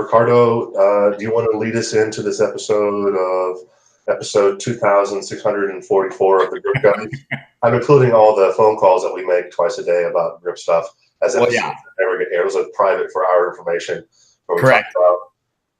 Riccardo, do you want to lead us into this episode 2644 of the Grip Guide? I'm including all the phone calls that we make twice a day about grip stuff as episodes that never get aired. Those are private for our information. Where we Correct. Talk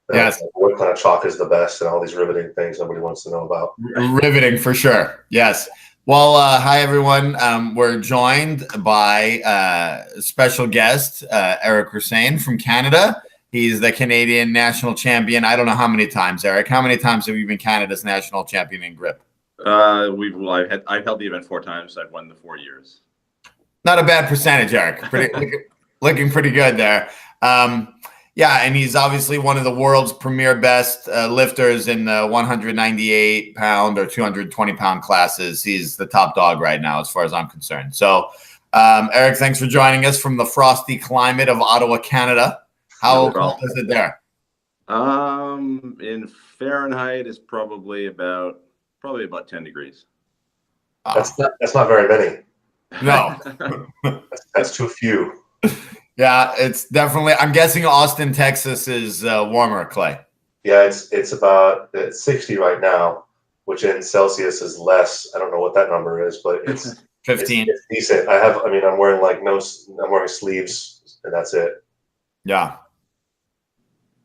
about what kind of chalk is the best and all these riveting things nobody wants to know about. Riveting for sure. Yes. Well, hi, everyone. We're joined by special guest, Eric Roussin from Canada. He's the Canadian national champion. I don't know how many times, Eric. How many times have you been Canada's national champion in grip? I've held the event 4 times. I've won the 4 years. Not a bad percentage, Eric. Looking pretty good there. Yeah, and he's obviously one of the world's premier best lifters in the 198-pound or 220-pound classes. He's the top dog right now, as far as I'm concerned. So, Eric, thanks for joining us from the frosty climate of Ottawa, Canada. How cold is it there? In Fahrenheit, is probably about 10 degrees. That's not very many. No, that's too few. Yeah, it's definitely. I'm guessing Austin, Texas is warmer, Clay. Yeah, it's about 60 right now, which in Celsius is less. I don't know what that number is, but it's 15. It's decent. I'm wearing I'm wearing sleeves, and that's it. Yeah.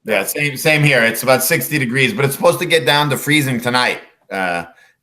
Yeah, same here. It's about 60 degrees, but it's supposed to get down to freezing tonight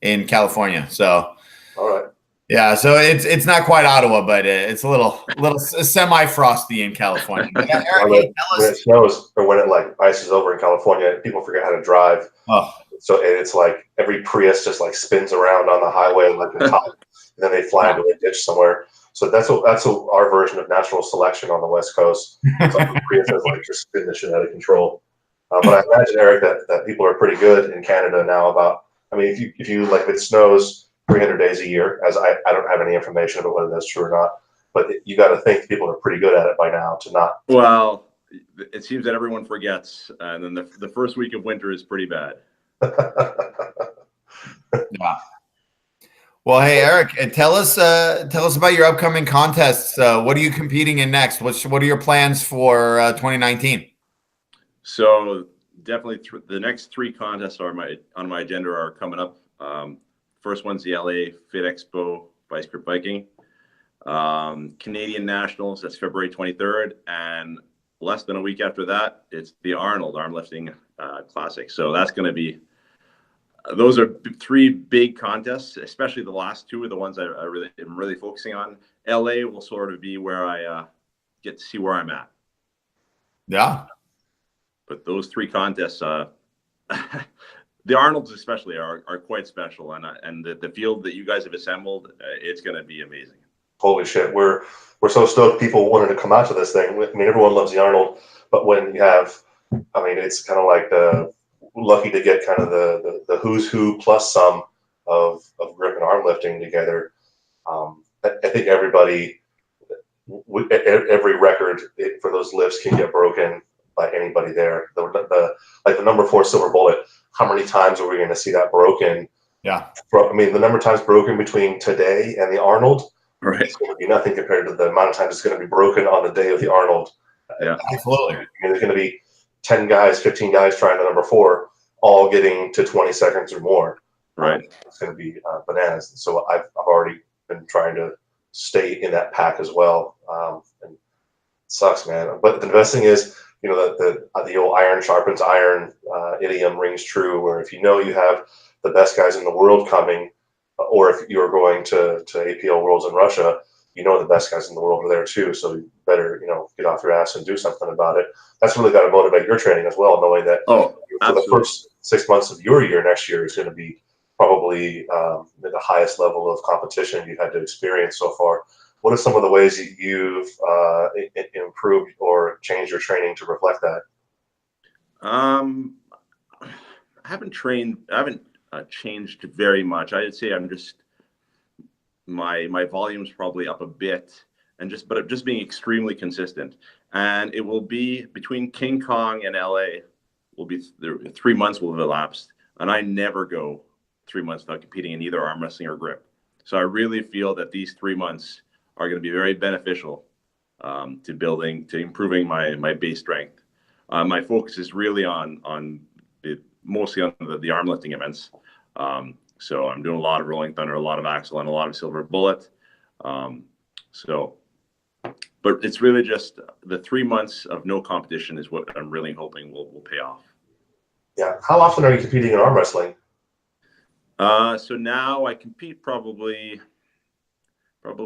in California. So, all right. Yeah, so it's not quite Ottawa, but it's a little semi-frosty in California. Yeah, Eric, when it snows or when it ices over in California, people forget how to drive. Oh. So it's like every Prius just spins around on the highway the top, and then they fly into a ditch somewhere. So that's our version of natural selection on the West Coast. So Prius has just spin the shit out of control. But I imagine, Eric, that people are pretty good in Canada now about. If it snows 300 days a year, as I don't have any information about whether that's true or not, but you got to think people are pretty good at it by now to not. Well, it seems that everyone forgets, and then the first week of winter is pretty bad. Yeah. Well, hey, Eric, tell us about your upcoming contests. What are you competing in next? What are your plans for 2019? So definitely the next 3 contests on my agenda are coming up. First one's the LA Fit Expo Vice Grip Viking. Canadian Nationals, that's February 23rd. And less than a week after that, it's the Arnold Armlifting Classic. So that's going to be, those are 3 big contests, especially the last 2 are the ones I'm really focusing on. LA will sort of be where I get to see where I'm at. Yeah. But those 3 contests, the Arnolds especially are quite special, and the field that you guys have assembled, it's going to be amazing. Holy shit, we're so stoked people wanted to come out to this thing. Everyone loves the Arnold, but when you have, it's kind of like lucky to get kind of the who's who plus some of grip and arm lifting together. I think everybody, every record for those lifts can get broken by anybody there. The number 4 silver bullet. How many times are we going to see that broken? Yeah. The number of times broken between today and the Arnold, right, it's going to be nothing compared to the amount of times it's going to be broken on the day of the Arnold. Yeah, absolutely. There's going to be 10 guys, 15 guys trying the number 4, all getting to 20 seconds or more. Right. It's going to be bananas. So I've already been trying to stay in that pack as well. And it sucks, man. But the best thing is, the old iron sharpens iron idiom rings true, where if you have the best guys in the world coming, or if you're going to APL Worlds in Russia, the best guys in the world are there too. So you better, get off your ass and do something about it. That's really got to motivate your training as well, knowing that for the first 6 months of your year next year is going to be probably the highest level of competition you've had to experience so far. What are some of the ways you've improved or changed your training to reflect that? I haven't changed very much. I'd say I'm just my volume's probably up a bit, but just being extremely consistent. And it will be between King Kong and LA. Will be 3 months will have elapsed, and I never go 3 months without competing in either arm wrestling or grip. So I really feel that these 3 months are going to be very beneficial to improving my base strength. My focus is really mostly on the arm lifting events. So I'm doing a lot of rolling thunder, a lot of axle, and a lot of silver bullet. But it's really just the 3 months of no competition is what I'm really hoping will pay off. Yeah. How often are you competing in arm wrestling? So now I compete probably 4 or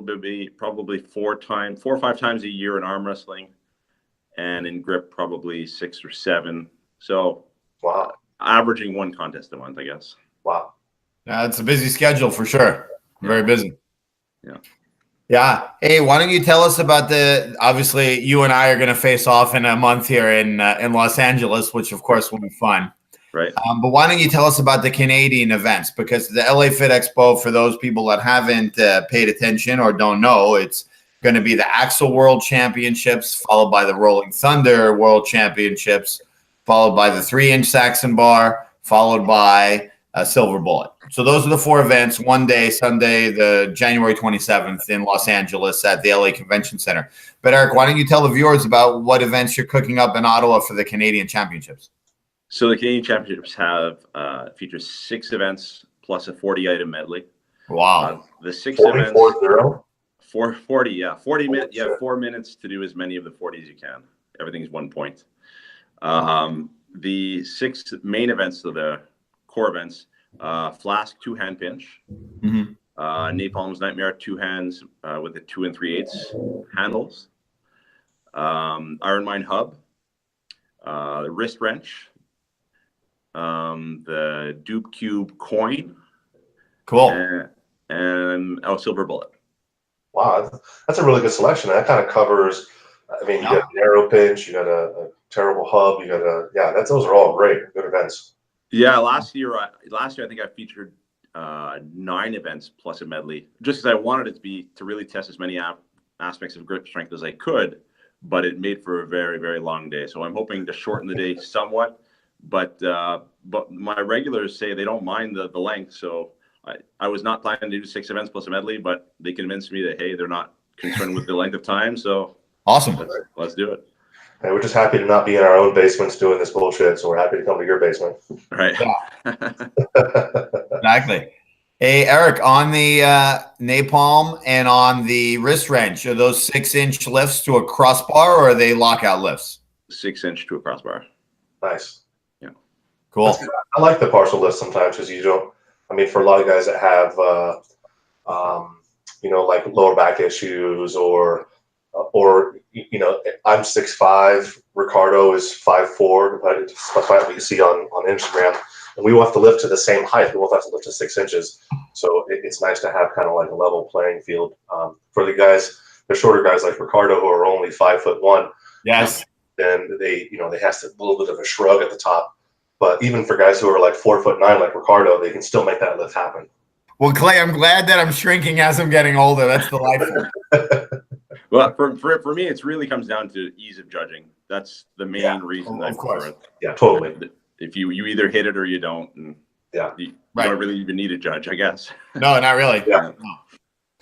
5 times a year in arm wrestling, and in grip probably 6 or 7. So Wow. Averaging 1 contest a month, I guess. Wow. It's a busy schedule for sure. Very busy. Yeah. Yeah. Hey, why don't you tell us about obviously you and I are going to face off in a month here in Los Angeles, which of course will be fun. Right. But why don't you tell us about the Canadian events? Because the LA Fit Expo, for those people that haven't paid attention or don't know, it's going to be the Axle World Championships, followed by the Rolling Thunder World Championships, followed by the 3-inch Saxon bar, followed by a silver bullet. So those are the 4 events. One day, Sunday, the January 27th in Los Angeles at the LA Convention Center. But Eric, why don't you tell the viewers about what events you're cooking up in Ottawa for the Canadian Championships? So the Canadian Championships features 6 events plus a 40-item medley. Wow. The 6 events. 40, yeah. 40 minutes. You have 4 minutes to do as many of the 40 as you can. Everything's 1 point. The 6 main events, so the core events, Flask 2-hand pinch, Napalm's Nightmare 2 hands with the 2 3/8 handles, Iron Mine Hub, the wrist wrench, the Dupe Cube coin, cool, and silver bullet. Wow, that's a really good selection. That kind of covers. I mean, you got an arrow pinch, you got a terrible hub, you got those are all great, good events. Yeah, last year I think I featured 9 events plus a medley, just because I wanted it to really test as many aspects of grip strength as I could, but it made for a very, very long day. So I'm hoping to shorten the day somewhat, but my regulars say they don't mind the length. So I was not planning to do 6 events plus a medley, but they convinced me that, hey, they're not concerned with the length of time. So awesome. Let's do it. Hey, we're just happy to not be in our own basements doing this bullshit, so we're happy to come to your basement. Right. Yeah. Exactly. Hey, Eric, on the napalm and on the wrist wrench, are those 6-inch lifts to a crossbar, or are they lockout lifts? 6-inch to a crossbar. Nice. Yeah. Cool. I like the partial lift sometimes because you don't. I mean, for a lot of guys that have, like lower back issues or I'm 6'5", Riccardo is 5'4", despite what you see on Instagram, and we will have to lift to the same height. We won't have to lift to 6 inches. So it's nice to have kind of like a level playing field. For the shorter guys like Riccardo who are only 5'1". Yes. Then they have a little bit of a shrug at the top. But even for guys who are like 4'9", like Riccardo, they can still make that lift happen. Well, Clay, I'm glad that I'm shrinking as I'm getting older. That's delightful. Well, for me, it really comes down to ease of judging. That's the main reason. Of course. Yeah, totally. If you either hit it or you don't, and you don't really even need a judge, I guess. No, not really. Yeah. No.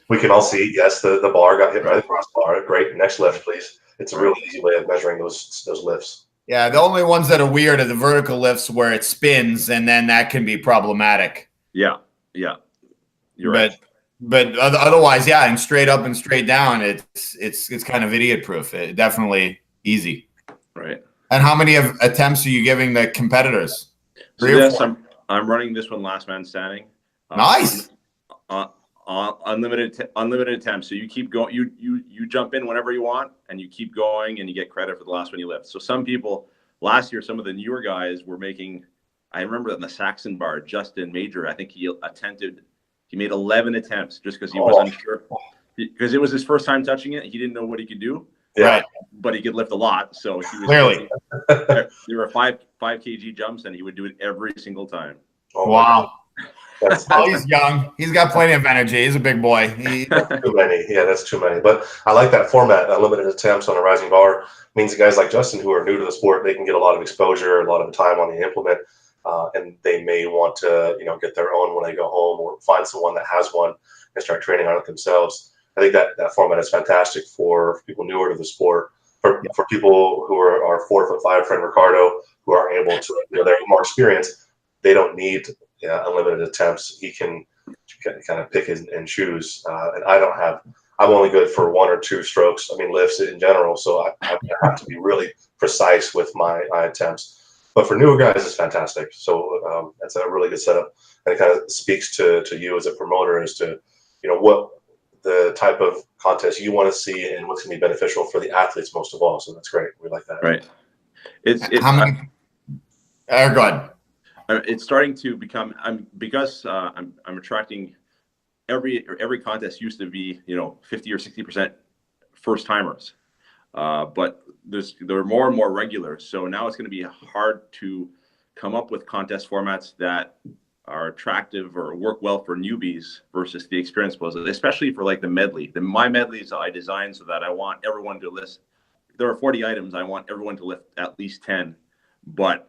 We can all see, yes, the bar got hit by the crossbar. Great. Next lift, please. It's a really easy way of measuring those lifts. Yeah, the only ones that are weird are the vertical lifts where it spins, and then that can be problematic. Yeah. You're right. But otherwise, yeah, and straight up and straight down, it's kind of idiot proof. Definitely easy. Right. And how many attempts are you giving the competitors? So yes, I'm running this one last man standing. Nice. Unlimited attempts. So you keep going. You jump in whenever you want, and you keep going, and you get credit for the last one you lift. So some people last year, some of the newer guys were making. I remember in the Saxon bar, Justin Major. I think he made 11 attempts just because he was unsure, because it was his first time touching it. He didn't know what he could do. Right. But he could lift a lot. So he was clearly there were 5 kg jumps, and he would do it every single time. Wow. He's young. He's got plenty of energy. He's a big boy. Too many. Yeah, that's too many. But I like that format. Limited attempts on a rising bar means guys like Justin who are new to the sport, they can get a lot of exposure, a lot of time on the implement. And they may want to, get their own when they go home, or find someone that has one and start training on it themselves. I think that format is fantastic for people newer to the sport. for people who are 4'5" friend Riccardo, who are able to, they're more experienced, they don't need unlimited attempts. He can kind of pick and choose. And I'm only good for 1 or 2 strokes. I mean, lifts in general. So I have to be really precise with my attempts. But for newer guys, it's fantastic. So that's a really good setup. And it kind of speaks to you as a promoter as to, what the type of contest you want to see and what's going to be beneficial for the athletes most of all. So that's great. We like that. Right. How many? Go ahead. It's starting to become. I'm attracting. Every contest used to be 50 or 60% first timers, but there are more and more regulars. So now it's going to be hard to come up with contest formats that are attractive or work well for newbies versus the experienced players, especially for like the medley. My medleys I designed so that I want everyone to list. There are 40 items. I want everyone to lift at least 10, but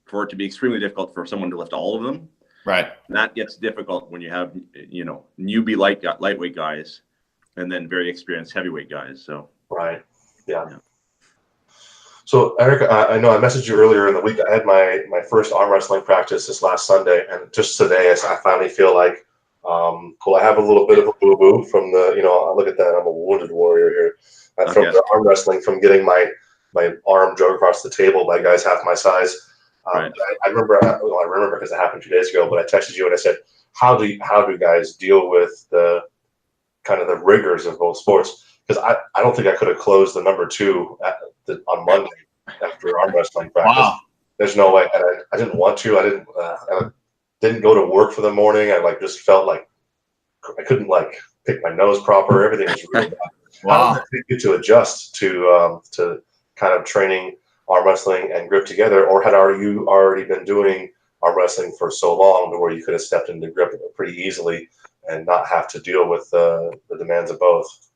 for it to be extremely difficult for someone to lift all of them. Right. That gets difficult when you have, newbie lightweight guys and then very experienced heavyweight guys. So. Right. Yeah. So, Eric, I know I messaged you earlier in the week. I had my first arm wrestling practice this last Sunday, and just today I finally feel like, cool, I have a little bit of a boo-boo from the, I look at that, I'm a wounded warrior here. From the arm wrestling, from getting my arm drug across the table by guys half my size. Right. I remember because it happened 2 days ago, but I texted you and I said, how do guys deal with the kind of the rigors of both sports? Because I don't think I could have closed the number 2 on Monday after arm wrestling practice. Wow. There's no way. And I didn't want to. I didn't go to work for the morning. I just felt like I couldn't pick my nose proper. Everything was really bad. Wow. How did it take you to adjust to kind of training arm wrestling and grip together, or you already been doing arm wrestling for so long to where you could have stepped into grip pretty easily and not have to deal with the demands of both?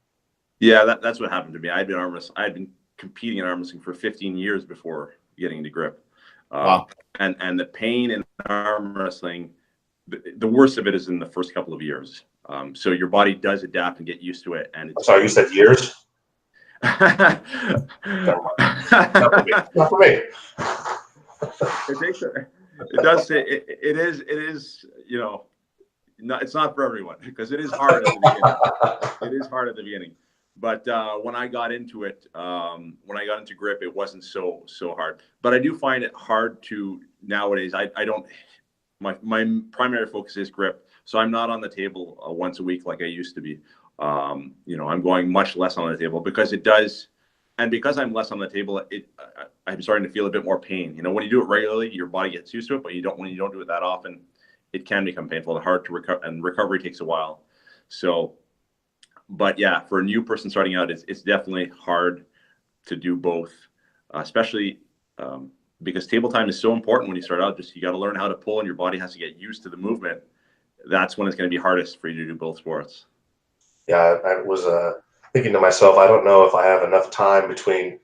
Yeah, that's what happened to me. I'd been competing in arm wrestling for 15 years before getting into grip. Wow. And the pain in arm wrestling, the worst of it is in the first couple of years. So your body does adapt and get used to it. And I'm sorry, you said years? Not for me. It does say it is it's not for everyone, because it is hard at the beginning. It is hard at the beginning. But when I got into it, when I got into grip, it wasn't so hard. But I do find it hard to nowadays. I don't. My primary focus is grip, so I'm not on the table once a week like I used to be. I'm going much less on the table because it does, and because I'm less on the table, I'm starting to feel a bit more pain. When you do it regularly, your body gets used to it, but when you don't do it that often, it can become painful and hard to recover, and recovery takes a while. So. But yeah, for a new person starting out, it's definitely hard to do both, especially because table time is so important when you start out. You got to learn how to pull, and your body has to get used to the movement. That's when it's going to be hardest for you to do both sports. Yeah, I was thinking to myself, I don't know if I have enough time between,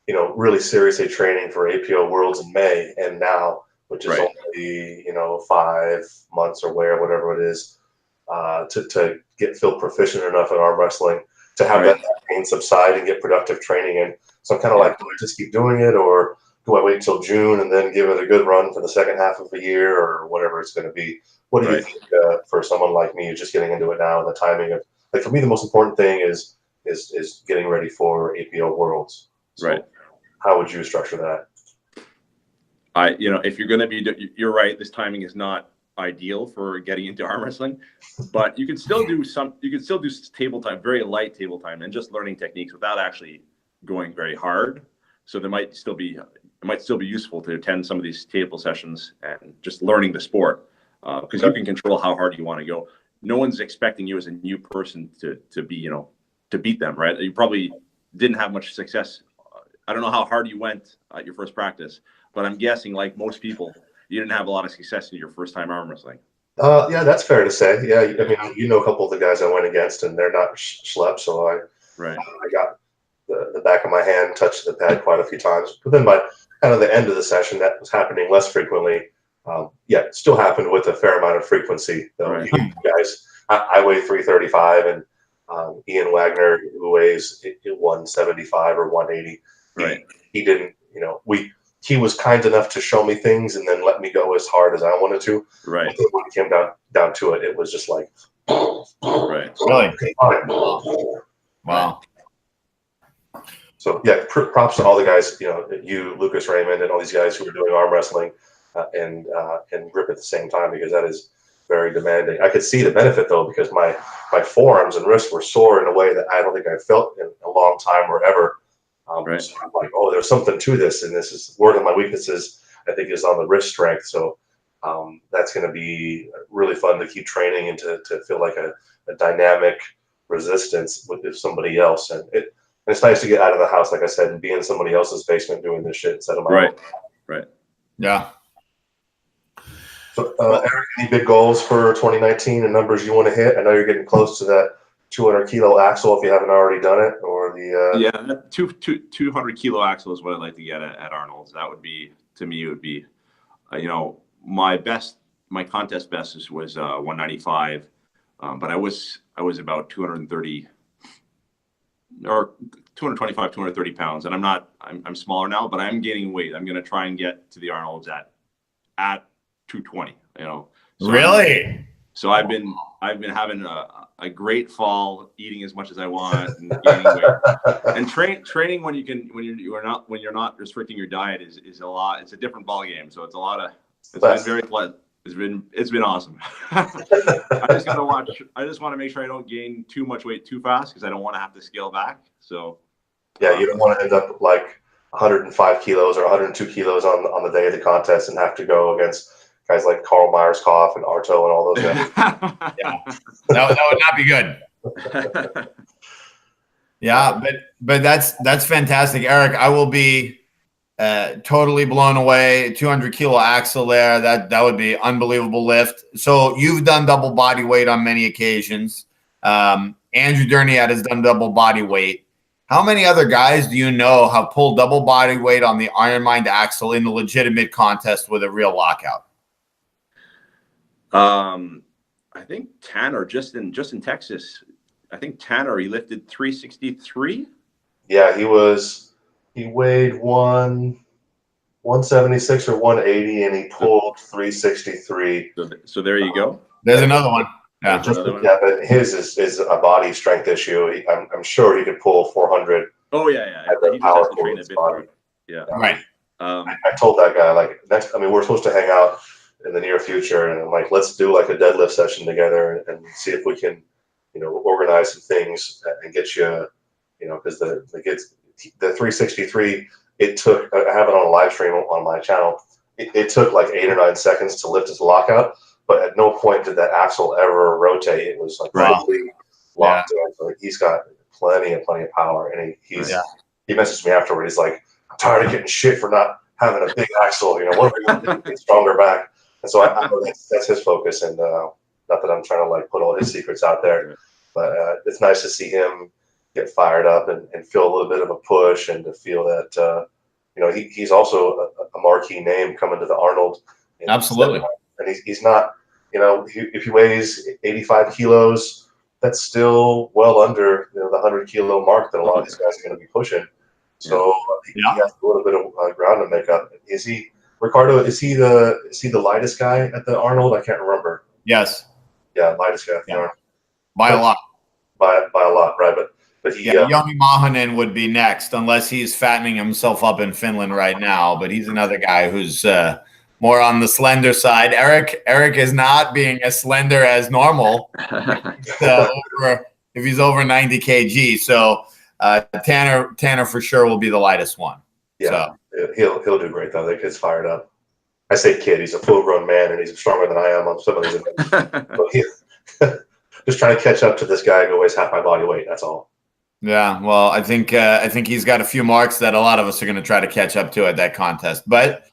really seriously training for APO Worlds in May and now, which is only 5 months or whatever it is, to feel proficient enough in arm wrestling to have that pain subside and get productive training in. So I'm kind of like, do I just keep doing it, or do I wait until June and then give it a good run for the second half of the year, or whatever it's going to be? What do you think for someone like me who's just getting into it now, and the timing of, for me, the most important thing is getting ready for APO Worlds. So how would you structure that? If you're going to be, you're right. This timing is not ideal for getting into arm wrestling, but you can still do table time, very light table time, and just learning techniques without actually going very hard. So it might still be useful to attend some of these table sessions and just learning the sport, because you can control how hard you want to go. No one's expecting you as a new person to beat them, right? You probably didn't have much success. I don't know how hard you went at your first practice, but I'm guessing, like most people, you didn't have a lot of success in your first time arm wrestling. Yeah, that's fair to say. Yeah, I mean, a couple of the guys I went against, and they're not schleps, so I got the back of my hand touched the pad quite a few times. But then by kind of the end of the session, that was happening less frequently. It still happened with a fair amount of frequency, though. You guys, I weigh 335, and Ian Wagner, who weighs 175 or 180. Right. He didn't, he was kind enough to show me things and then let me go as hard as I wanted to. Right. But when it came down to it, it was just like, right. Really? Wow. Wow. So yeah, props to all the guys, you, Lucas Raymond, and all these guys who are doing arm wrestling and grip at the same time, because that is very demanding. I could see the benefit though, because my forearms and wrists were sore in a way that I don't think I felt in a long time or ever. Right. So I'm like, oh, there's something to this, and this is one of my weaknesses. I think is on the wrist strength. So that's going to be really fun to keep training and to feel like a dynamic resistance with somebody else. And it's nice to get out of the house, like I said, and be in somebody else's basement doing this shit instead of my own. Right. Yeah. So, Eric, any big goals for 2019 and numbers you want to hit? I know you're getting close to that 200 kilo axle if you haven't already done it, or the that 200 kilo axle is what I'd like to get at Arnold's. That would be, to me, it would be, my contest best was 195, but I was about 230 or 225, 230 pounds, and I'm smaller now, but I'm gaining weight. I'm going to try and get to the Arnold's at 220. So Really? So I've been having a great fall, eating as much as I want and gaining weight. And training when you're not restricting your diet is a lot. It's a different ball game. So it's a lot of. Been very pleasant. It's been awesome. I just want to make sure I don't gain too much weight too fast, because I don't want to have to scale back. So yeah, you don't want to end up like 105 kilos or 102 kilos on the day of the contest and have to go against guys like Carl Meyerskoff and Arto and all those guys. Yeah, that would not be good. Yeah, but that's fantastic, Eric. I will be totally blown away. 200 kilo axle there. That would be unbelievable lift. So you've done double body weight on many occasions. Andrew Derniat has done double body weight. How many other guys do you know have pulled double body weight on the Iron Mind axle in the legitimate contest with a real lockout? I think Tanner just in Texas. I think Tanner, he lifted 363. Yeah, he weighed 176 or 180, and he pulled 363. So there you go. There's another one. Yeah, yeah, but his is a body strength issue. I'm sure he could pull 400. Oh yeah. He just has to train a bit more. Yeah. Right. I told that guy, like, we're supposed to hang out in the near future, and I'm like, let's do like a deadlift session together and see if we can, organize some things and get you, because the 363, it took, I have it on a live stream on my channel. It took like 8 or 9 seconds to lift his lockout, but at no point did that axle ever rotate. It was like fully locked in. So he's got plenty of power, and he messaged me afterward. He's like, I'm tired of getting shit for not having a big axle. What are we going to do to get stronger back? And so I know that's his focus, and not that I'm trying to like put all his secrets out there, but it's nice to see him get fired up and feel a little bit of a push, and to feel that he's also a marquee name coming to the Arnold. Absolutely. And he's not, if he weighs 85 kilos, that's still well under the 100 kilo mark that a lot of these guys are going to be pushing. So he has a little bit of ground to make up. Is he, Riccardo? Is he the lightest guy at the Arnold? I can't remember. Yes. Yeah, lightest guy at the Arnold. By a lot. By a lot, right? But he. Joni Mahanen would be next, unless he's fattening himself up in Finland right now. But he's another guy who's more on the slender side. Eric is not being as slender as normal. If he's over 90 kg, so Tanner for sure will be the lightest one. Yeah, so he'll do great though. The kid's fired up. I say kid, he's a full-grown man, and he's stronger than I am on some of these events. But just trying to catch up to this guy who weighs half my body weight. That's all. Yeah, well, I think he's got a few marks that a lot of us are going to try to catch up to at that contest. But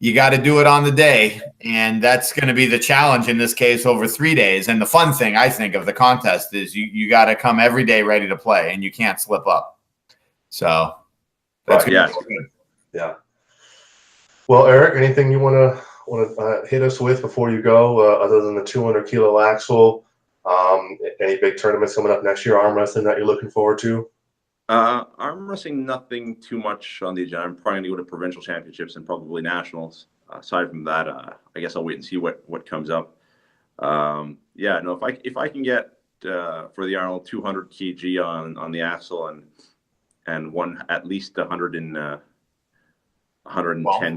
you got to do it on the day, and that's going to be the challenge in this case over 3 days. And the fun thing, I think, of the contest is you got to come every day ready to play, and you can't slip up. So that's good. Yeah. Well, Eric, anything you want to hit us with before you go, other than the 200 kilo axle? Any big tournaments coming up next year, arm wrestling, that you're looking forward to? Arm wrestling, nothing too much on the agenda. I'm probably going to go to provincial championships and probably nationals. Aside from that, I guess I'll wait and see what comes up. Yeah, no, if I can get for the Arnold 200 kg on the axle and one at least 110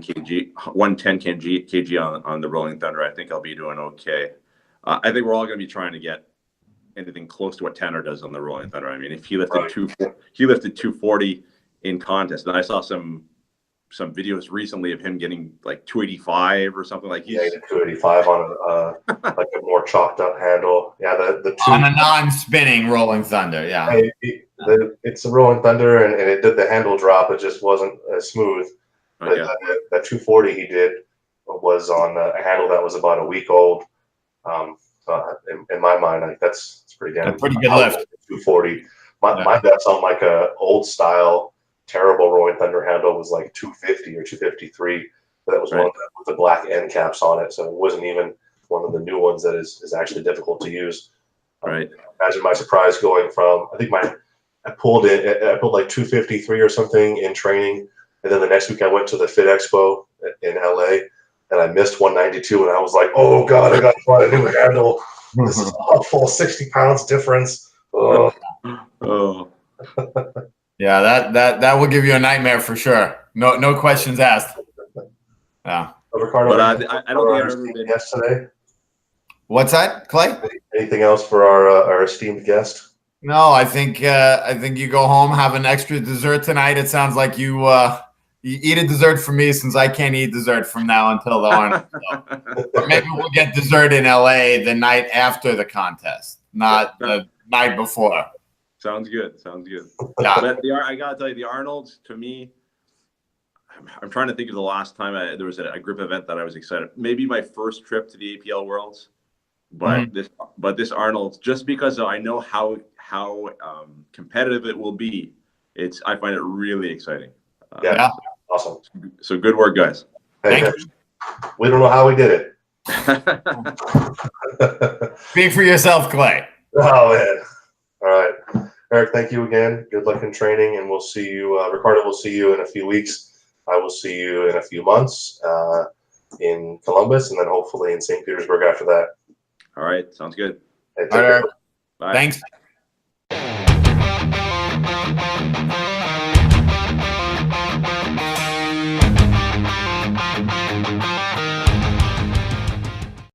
kg, 110 kg on the Rolling Thunder, I think I'll be doing okay. I think we're all going to be trying to get anything close to what Tanner does on the Rolling Thunder. I mean, if he lifted 240 in contest, and I saw some videos recently of him getting like 285 or something. Like he did 285 on like a more chalked up handle. Yeah, the two, on a non-spinning Rolling Thunder. Yeah, it's a Rolling Thunder, and it did the handle drop. It just wasn't as smooth. Okay. But that 240 he did was on a handle that was about a week old. So in my mind, like that's pretty damn pretty good lift. 240. My best on like a old style terrible Rolling Thunder handle was like 250 or 253. That was one with the black end caps on it, so it wasn't even one of the new ones that is actually difficult to use. Right. Imagine my surprise going from, I think I pulled like 253 or something in training, and then the next week I went to the Fit Expo in LA, and I missed 192, and I was like, oh god, I got to find a new handle. This is a full 60 pounds difference. Oh. Yeah, that will give you a nightmare for sure. No questions asked. Yeah. Riccardo, but I don't think I've ever been yesterday. What's that, Clay? Anything else for our esteemed guest? No, I think you go home, have an extra dessert tonight. It sounds like you eat a dessert for me, since I can't eat dessert from now until the Arnold. So maybe we'll get dessert in LA the night after the contest, not the night before. Sounds good. Yeah. But I gotta tell you, the Arnolds, to me, I'm trying to think of the last time there was a group event that I was excited. Maybe my first trip to the APL Worlds, but this Arnold's, just because I know how competitive it will be, I find it really exciting. Yeah, awesome. So good work, guys. Thank you. We don't know how we did it. Speak for yourself, Clay. Oh man. All right, Eric, thank you again. Good luck in training, and we'll see you. Riccardo, we'll see you in a few weeks. I will see you in a few months in Columbus, and then hopefully in St. Petersburg after that. All right, sounds good. Hey, take care. Bye. Thanks.